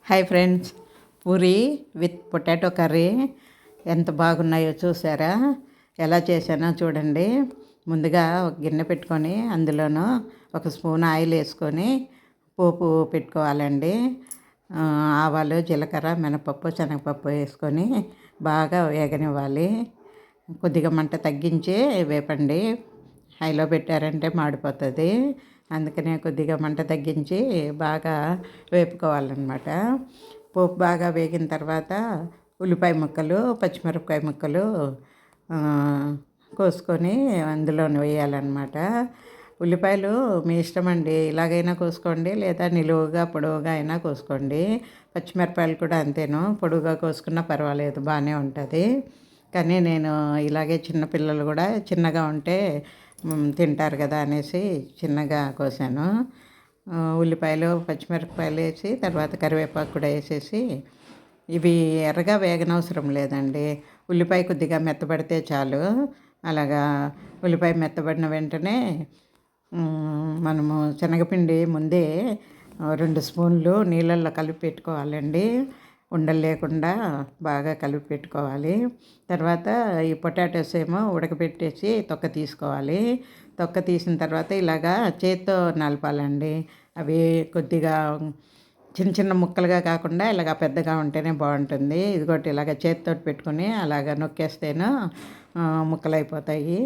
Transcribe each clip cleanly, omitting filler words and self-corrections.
Hi friends, puri with potato curry ఎంత బాగున్నాయో చూసారా? ఎలా చేశానో చూడండి. ముందుగా ఒక గిన్నె పెట్టుకొని అందులోనూ ఒక స్పూన్ ఆయిల్ వేసుకొని పోపు పెట్టుకోవాలండి. ఆవాలు, జీలకర్ర, మినపప్పు, శనగపప్పు వేసుకొని బాగా వేగనివ్వాలి. కొద్దిగా మంట తగ్గించి వేపండి. హైలో పెట్టారంటే మాడిపోతుంది. అందుకనే కొద్దిగా మంట తగ్గించి బాగా వేపుకోవాలన్నమాట. పోపు బాగా వేగిన తర్వాత ఉల్లిపాయ ముక్కలు, పచ్చిమిరపకాయ ముక్కలు కోసుకొని అందులో వేయాలన్నమాట. ఉల్లిపాయలు మీ ఇష్టం అండి, ఇలాగైనా కోసుకోండి లేదా నిలువుగా పొడవుగా అయినా కోసుకోండి. పచ్చిమిరపకాయలు కూడా అంతేను, పొడవుగా కోసుకున్నా పర్వాలేదు, బాగానే ఉంటుంది. కానీ నేను ఇలాగే చిన్నపిల్లలు కూడా చిన్నగా ఉంటే తింటారు కదా అనేసి చిన్నగా కోసాను. ఉల్లిపాయలు, పచ్చిమిరపకాయలు వేసి తర్వాత కరివేపాకు కూడా వేసేసి ఇవి ఎర్రగా వేగనవసరం లేదండి. ఉల్లిపాయ కొద్దిగా మెత్తబడితే చాలు. అలాగా ఉల్లిపాయ మెత్తబడిన వెంటనే మనము శనగపిండి ముందే 2 స్పూన్లు నీళ్ళల్లో కలిపి పెట్టుకోవాలండి. ఉండలు లేకుండా బాగా కలిపి పెట్టుకోవాలి. తర్వాత ఈ పొటాటోస్ ఏమో ఉడకబెట్టేసి తొక్క తీసుకోవాలి. తొక్క తీసిన తర్వాత ఇలాగా చేత్తో నలపాలండి. అవి కొద్దిగా చిన్న చిన్న ముక్కలుగా కాకుండా ఇలాగ పెద్దగా ఉంటేనే బాగుంటుంది. ఇదిగోటి ఇలాగ చేతితో పెట్టుకుని అలాగ నొక్కేస్తేనో ముక్కలు అయిపోతాయి.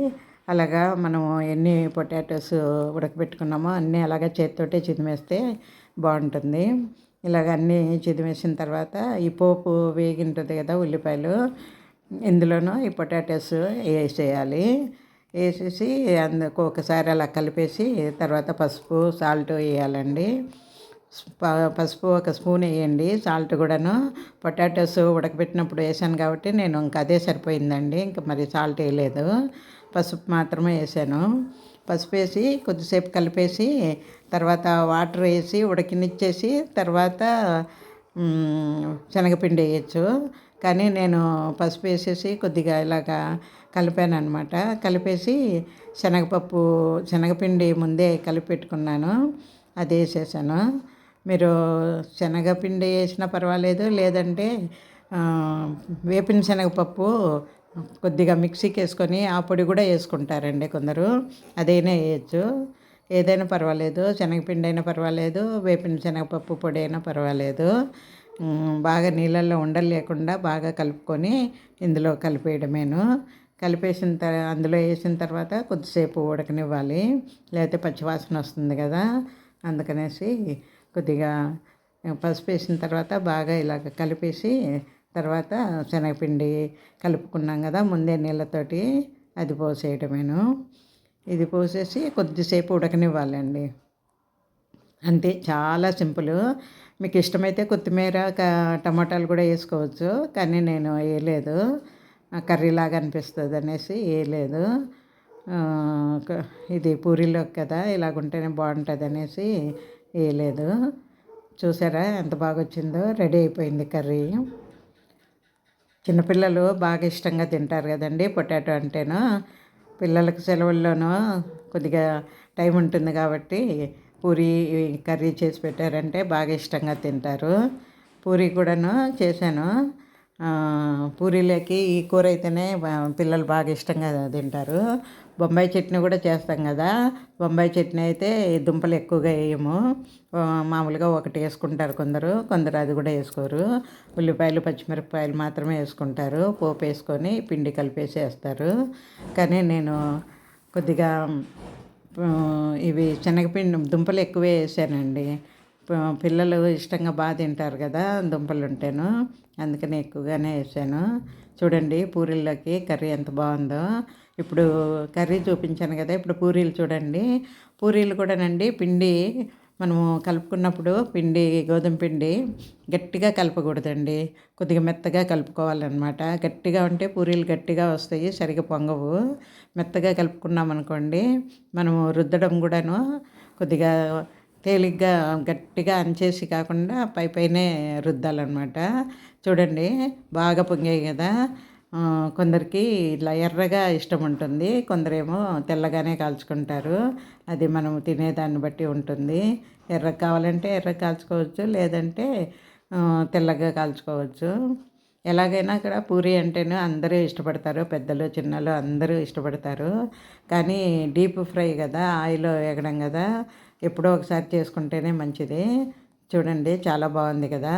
అలాగా మనము ఎన్ని పొటాటోస్ ఉడకబెట్టుకున్నామో అన్నీ అలాగ చేతితోటే చిదిమేస్తే బాగుంటుంది. ఇలాగ అన్నీ చిదిమేసిన తర్వాత ఈ పోపు వేగింటుంది కదా ఉల్లిపాయలు, ఇందులోనూ ఈ పొటాటోస్ వేసేయాలి. వేసేసి అందుకు ఒకసారి అలా కలిపేసి తర్వాత పసుపు, సాల్ట్ వేయాలండి. పసుపు 1 స్పూన్ వేయండి, సాల్ట్ కూడాను. పొటాటోస్ ఉడకబెట్టినప్పుడు వేసాను కాబట్టి నేను ఇంకా అదే సరిపోయిందండి, ఇంకా మరి సాల్ట్ వేయలేదు, పసుపు మాత్రమే వేసాను. పసుపు వేసి కొద్దిసేపు కలిపేసి తర్వాత వాటర్ వేసి ఉడకనిచ్చేసి తర్వాత శనగపిండి వేయచ్చు. కానీ నేను పసుపు వేసేసి కొద్దిగా ఇలాగా కలిపాను అనమాట. కలిపేసి శనగపిండి ముందే కలిపి పెట్టుకున్నాను, అది వేసేసాను. మీరు శనగపిండి వేసినా పర్వాలేదు, లేదంటే వేపిన శనగపప్పు కొద్దిగా మిక్సీకి వేసుకొని ఆ పొడి కూడా వేసుకుంటారండి కొందరు, అదైనా వేయచ్చు. ఏదైనా పర్వాలేదు, శనగపిండి అయినా పర్వాలేదు, వేపిన శనగపప్పు పొడి అయినా పర్వాలేదు. బాగా నీళ్ళల్లో ఉండలు లేకుండా బాగా కలుపుకొని ఇందులో కలిపేయడమేను. కలిపేసిన అందులో వేసిన తర్వాత కొద్దిసేపు ఉడకనివ్వాలి, లేకపోతే పచ్చివాసన వస్తుంది కదా. అందుకనేసి కొద్దిగా పసుపు వేసిన తర్వాత బాగా ఇలాగ కలిపేసి తర్వాత శనగపిండి కలుపుకున్నాం కదా ముందే నీళ్ళతోటి, అది పోసేయటమేను. ఇది పోసేసి కొద్దిసేపు ఉడకనివ్వాలండి. అంతే, చాలా సింపుల్. మీకు ఇష్టమైతే కొత్తిమీర, టమాటాలు కూడా వేసుకోవచ్చు, కానీ నేను వేయలేదు, కర్రీలాగా అనిపిస్తుంది అనేసి వేయలేదు. ఇది పూరీలోకి కదా ఇలాగుంటేనే బాగుంటుంది అనేసి వేయలేదు. చూసారా ఎంత బాగా వచ్చిందో? రెడీ అయిపోయింది కర్రీ. చిన్నపిల్లలు బాగా ఇష్టంగా తింటారు కదండి పొటాటో అంటేను. పిల్లలకు సెలవుల్లోనూ కొద్దిగా టైం ఉంటుంది కాబట్టి పూరీ కర్రీ చేసి పెట్టారంటే బాగా ఇష్టంగా తింటారు. పూరీ కూడాను చేశాను. పూరీలోకి ఈ కూర అయితేనే పిల్లలు బాగా ఇష్టంగా తింటారు. బొంబాయి చట్నీ కూడా చేస్తాం కదా, బొంబాయి చట్నీ అయితే దుంపలు ఎక్కువగా వేయము, మామూలుగా ఒకటి వేసుకుంటారు కొందరు, కొందరు అది కూడా వేసుకోరు. ఉల్లిపాయలు, పచ్చిమిరపకాయలు మాత్రమే వేసుకుంటారు, పోపు వేసుకొని పిండి కలిపేసి వేస్తారు. కానీ నేను కొద్దిగా ఇవి శనగపిండి దుంపలు ఎక్కువే వేసానండి. పిల్లలు ఇష్టంగా బాగా తింటారు కదా దుంపలు ఉంటేను, అందుకని ఎక్కువగానే వేసాను. చూడండి పూరీల్లోకి కర్రీ ఎంత బాగుందో. ఇప్పుడు కర్రీ చూపించాను కదా, ఇప్పుడు పూరీలు చూడండి. పూరీలు కూడానండి పిండి మనము కలుపుకున్నప్పుడు గోధుమ పిండి గట్టిగా కలపకూడదండి, కొద్దిగా మెత్తగా కలుపుకోవాలన్నమాట. గట్టిగా ఉంటే పూరీలు గట్టిగా వస్తాయి, సరిగా పొంగవు. మెత్తగా కలుపుకున్నాం అనుకోండి, మనము రుద్దడం కూడాను కొద్దిగా తేలిగ్గా గట్టిగా అంచేసి కాకుండా పైనే రుద్దాలన్నమాట. చూడండి బాగా పొంగాయి కదా. కొందరికి ఇట్లా ఎర్రగా ఇష్టం ఉంటుంది, కొందరేమో తెల్లగానే కాల్చుకుంటారు. అది మనం తినేదాన్ని బట్టి ఉంటుంది. ఎర్ర కావాలంటే ఎర్ర కాల్చుకోవచ్చు, లేదంటే తెల్లగా కాల్చుకోవచ్చు. ఎలాగైనా ఇక్కడ పూరి అంటేనే అందరూ ఇష్టపడతారు. పెద్దలు, చిన్నలు అందరూ ఇష్టపడతారు. కానీ డీప్ ఫ్రై కదా! ఆయిల్‌లో వేగడం కదా! ఎప్పుడో ఒకసారి చేసుకుంటేనే మంచిది. చూడండి చాలా బాగుంది కదా!